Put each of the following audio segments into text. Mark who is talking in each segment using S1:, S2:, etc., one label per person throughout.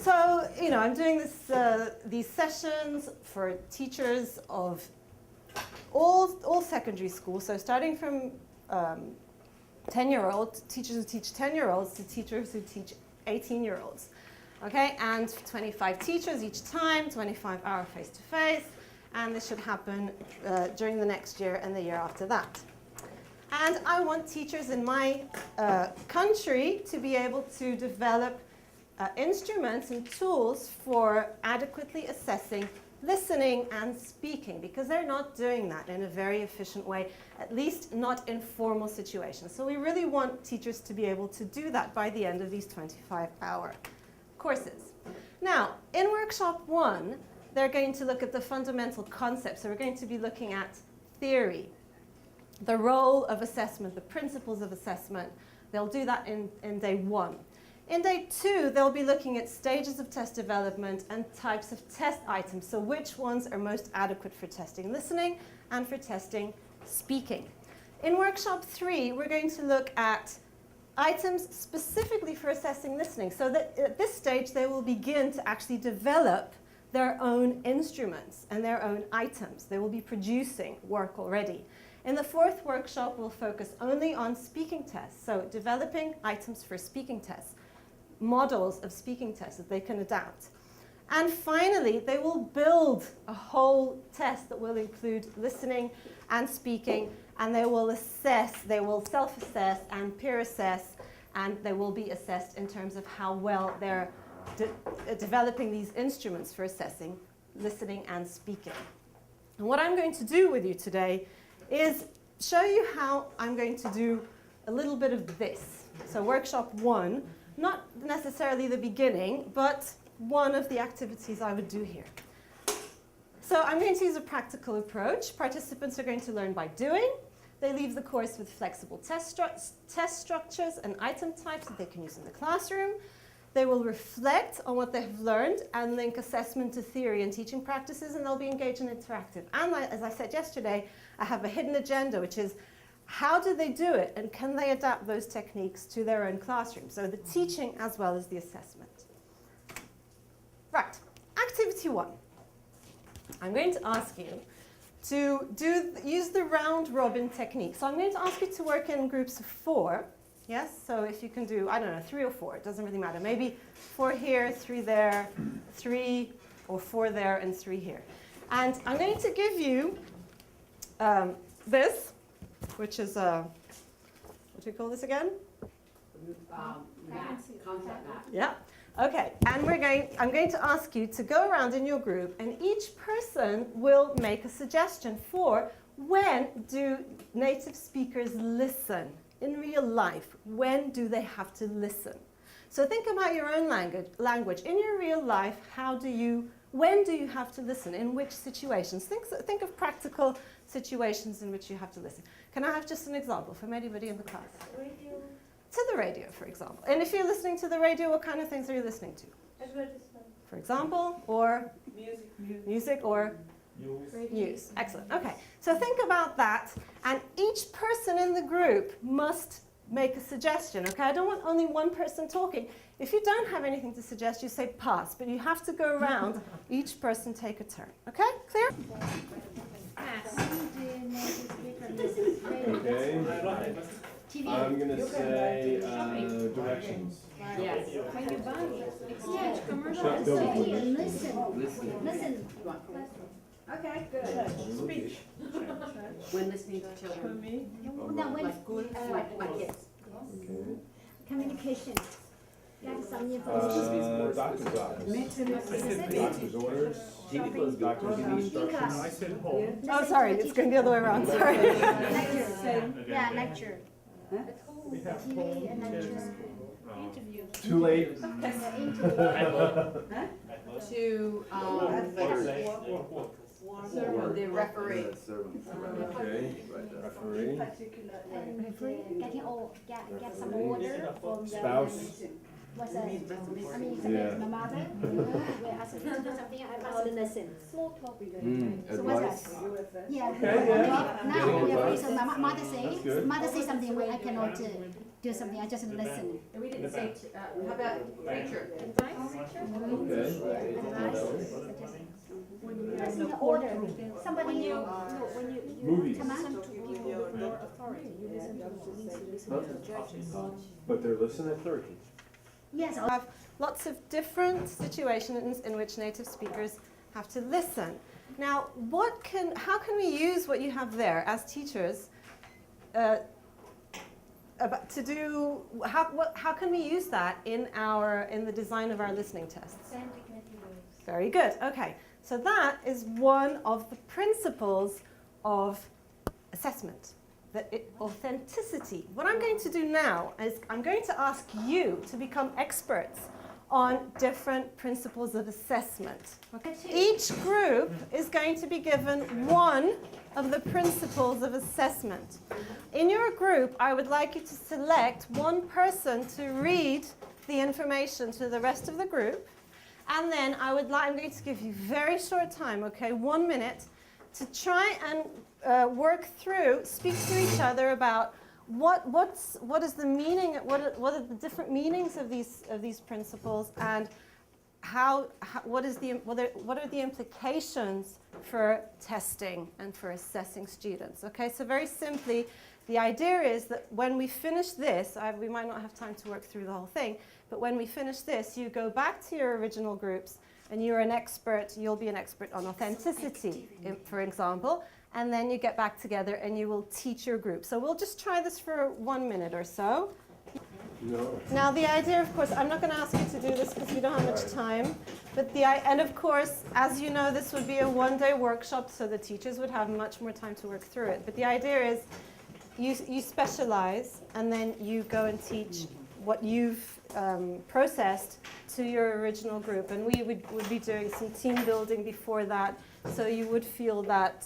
S1: So, I'm doing these sessions for teachers of all secondary schools. So starting from 10-year-olds, teachers who teach 10-year-olds to teachers who teach 18-year-olds. Okay, and 25 teachers each time, 25-hour face-to-face, and this should happen during the next year and the year after that. And I want teachers in my country to be able to develop instruments and tools for adequately assessing listening and speaking, because they're not doing that in a very efficient way, at least not in formal situations. So we really want teachers to be able to do that by the end of these 25-hour courses. Now, in workshop 1, they're going to look at the fundamental concepts. So we're going to be looking at theory, the role of assessment, the principles of assessment. They'll do that in day 1. In day 2, they'll be looking at stages of test development and types of test items. So which ones are most adequate for testing listening and for testing speaking. In workshop 3, we're going to look at items specifically for assessing listening. So that at this stage, they will begin to actually develop their own instruments and their own items. They will be producing work already. In the 4th workshop, we'll focus only on speaking tests. So developing items for speaking tests, models of speaking tests that they can adapt. And finally, they will build a whole test that will include listening and speaking, and they will assess, they will self-assess and peer assess, and they will be assessed in terms of how well they're developing these instruments for assessing listening and speaking. And what I'm going to do with you today is show you how I'm going to do a little bit of this. So workshop 1, not necessarily the beginning, but one of the activities I would do here. So I'm going to use a practical approach. Participants are going to learn by doing. They leave the course with flexible test structures and item types that they can use in the classroom. They will reflect on what they've learned and link assessment to theory and teaching practices, and they'll be engaged and interactive. And as I said yesterday, I have a hidden agenda, which is how do they do it, and can they adapt those techniques to their own classroom? So the teaching as well as the assessment. Right, activity 1. I'm going to ask you to use the round robin technique. So I'm going to ask you to work in groups of 4. Yes, so if you can do, I don't know, 3 or 4, it doesn't really matter. Maybe 4 here, 3 there, 3 or 4 there, and 3 here. And I'm going to give you this, which is what do we call this again?
S2: Concept map.
S1: Yeah. Okay. And I'm going to ask you to go around in your group, and each person will make a suggestion for when do native speakers listen in real life. When do they have to listen? So think about your own language. In your real life, when do you have to listen? In which situations? Think of practical situations in which you have to listen. Can I have just an example from anybody in the class?
S3: Radio.
S1: To the radio, for example. And if you're listening to the radio, what kind of things are you listening to?
S3: Advertisement.
S1: For example, or music or
S3: News.
S1: news. Excellent. Okay. So think about that, and each person in the group must make a suggestion. Okay. I don't want only one person talking. If you don't have anything to suggest, you say pass, but you have to go around, each person take a turn. Okay? Clear?
S4: Okay. I'm going to say directions.
S2: Yes.
S3: When you buy
S5: Yeah,
S4: Shut the door.
S5: listen.
S3: Okay, good. Speech.
S2: When listening to children.
S5: No, when
S2: Like good, like kids.
S4: Okay.
S5: communication. Get some information.
S4: Doctor's office.
S3: Me
S4: Doctor's orders. Doctor's instructions.
S3: I said home.
S1: Oh, sorry. It's going the other way around. Sorry.
S5: Lecture. Yeah, lecture.
S3: We have
S5: TV
S3: home,
S5: and lecture.
S3: interview.
S4: Too late.
S2: To the referee.
S4: Okay. Referee.
S5: Get some order from the
S4: Spouse.
S5: what's that? I mean,
S4: Yeah.
S5: my mother. We ask her to do something. I ask her to listen. Small talk. So what's that?
S4: Advice.
S5: Yeah.
S4: Okay, yeah.
S5: Now we
S4: Getting
S5: are free.
S4: advice.
S5: So my mother
S4: That's good.
S5: says something I cannot do something, I just listen.
S2: And we didn't say, how about nature?
S5: Just in order. Somebody,
S3: When you
S4: Movies.
S3: listen to people with more authority, you listen to police, you listen to judges.
S4: But they're listening authority.
S5: yes,
S1: We have lots of different situations in which native speakers have to listen. Now, how can we use what you have there as teachers how can we use that in the design of our listening tests? Very good. Okay, so that is one of the principles of assessment, authenticity. What I'm going to do now is I'm going to ask you to become experts on different principles of assessment. Okay? Each group is going to be given one of the principles of assessment. In your group, I would like you to select one person to read the information to the rest of the group, and then I'm going to give you very short time, okay, 1 minute, to try and speak to each other about what is the meaning, what are the different meanings of these principles, and what are the implications for testing and for assessing students. Okay, so very simply, the idea is that when we finish this, we might not have time to work through the whole thing, but when we finish this, you go back to your original groups and you'll be an expert on authenticity, for example, and then you get back together and you will teach your group. So we'll just try this for 1 minute or so.
S4: No.
S1: Now the idea, of course, I'm not going to ask you to do this because we don't have much time, but and of course, as you know, this would be a one-day workshop, so the teachers would have much more time to work through it. But the idea is you specialize and then you go and teach what you've processed to your original group, and we would be doing some team building before that, so you would feel that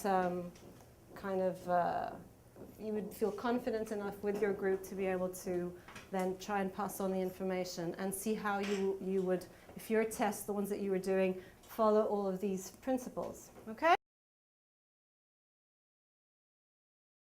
S1: you would feel confident enough with your group to be able to then try and pass on the information and see how you would, if your tests, the ones that you were doing, follow all of these principles. Okay?